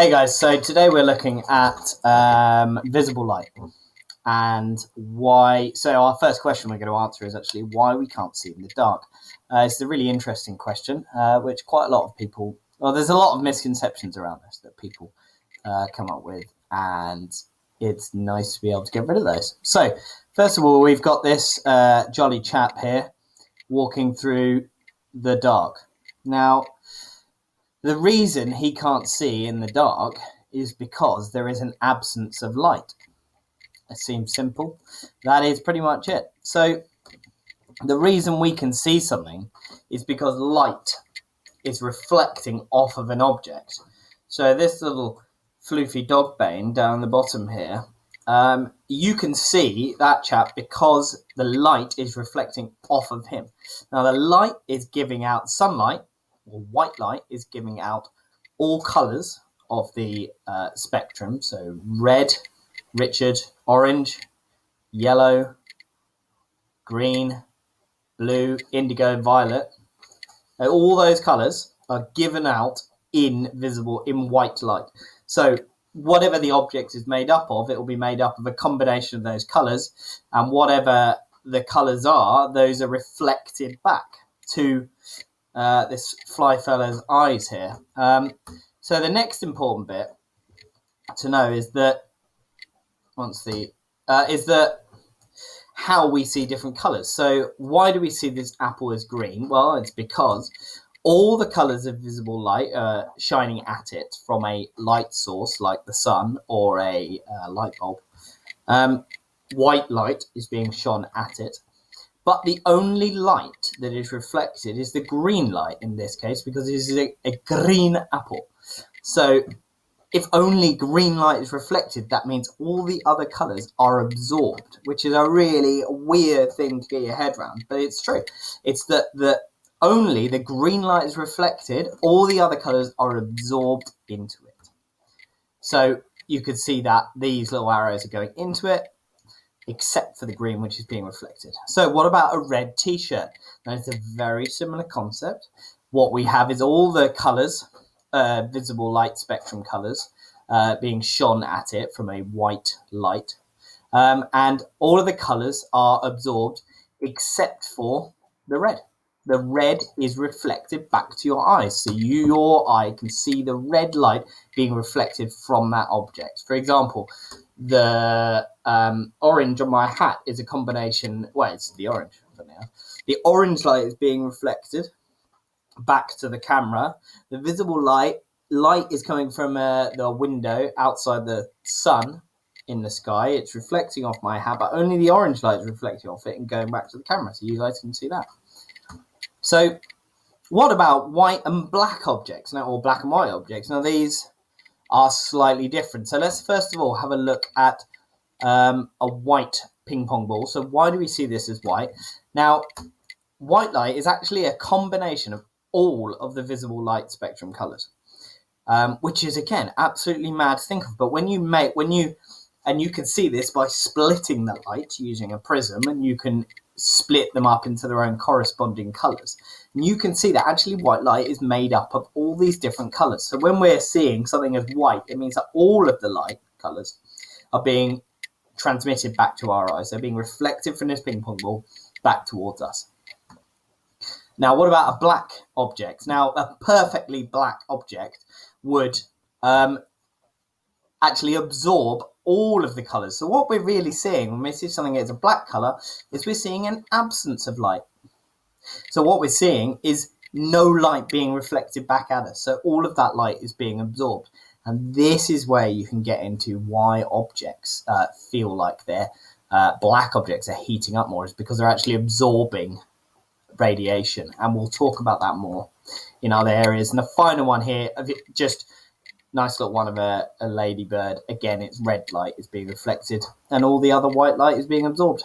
Hey guys, so today we're looking at visible light and why. So our first question we're going to answer is actually why we can't see in the dark. It's a really interesting question, which quite a lot of people, well, there's a lot of misconceptions around this that people come up with, and it's nice to be able to get rid of those. So first of all, we've got this jolly chap here walking through the dark. Now, the reason he can't see in the dark is because there is an absence of light. It seems simple. That is pretty much it. So the reason we can see something is because light is reflecting off of an object. So this little floofy dog bane down the bottom here, you can see that chap because the light is reflecting off of him. Now the light is giving out sunlight, or white light is giving out all colours of the spectrum. So red, Richard, orange, yellow, green, blue, indigo, violet. All those colours are given out in white light. So whatever the object is made up of, it will be made up of a combination of those colours, and whatever the colours are, those are reflected back to this fly fella's eyes here. So the next important bit to know is that how we see different colours. So why do we see this apple as green? Well, it's because all the colours of visible light are shining at it from a light source like the sun or a light bulb. White light is being shone at it. But the only light that is reflected is the green light in this case, because it is a green apple. So if only green light is reflected, that means all the other colours are absorbed, which is a really weird thing to get your head around. But it's true. It's that only the green light is reflected, all the other colours are absorbed into it. So you could see that these little arrows are going into it, except for the green, which is being reflected. So what about a red t-shirt? Now, it's a very similar concept. What we have is all the colours, visible light spectrum colours, being shone at it from a white light. And all of the colours are absorbed except for the red. The red is reflected back to your eyes. So your eye can see the red light being reflected from that object. For example, the orange on my hat is a combination. Well, it's the orange. The orange light is being reflected back to the camera. The visible light is coming from the window outside the sun in the sky. It's reflecting off my hat, but only the orange light is reflecting off it and going back to the camera, so you guys can see that. So what about white and black objects now, or black and white objects? Now these are slightly different. So let's first of all have a look at a white ping pong ball. So why do we see this as white? Now, white light is actually a combination of all of the visible light spectrum colours, which is again absolutely mad to think of. But you can see this by splitting the light using a prism, and you can split them up into their own corresponding colours. And you can see that actually white light is made up of all these different colours. So when we're seeing something as white, it means that all of the light colours are being transmitted back to our eyes. They're being reflected from this ping pong ball back towards us. Now, what about a black object? Now, a perfectly black object would actually absorb all of the colours. So what we're really seeing when we see something as a black colour is we're seeing an absence of light. So what we're seeing is no light being reflected back at us. So all of that light is being absorbed. And this is where you can get into why objects feel like they're black objects are heating up more, is because they're actually absorbing radiation. And we'll talk about that more in other areas. And the final one here, just nice little one of a ladybird. Again, its red light is being reflected and all the other white light is being absorbed.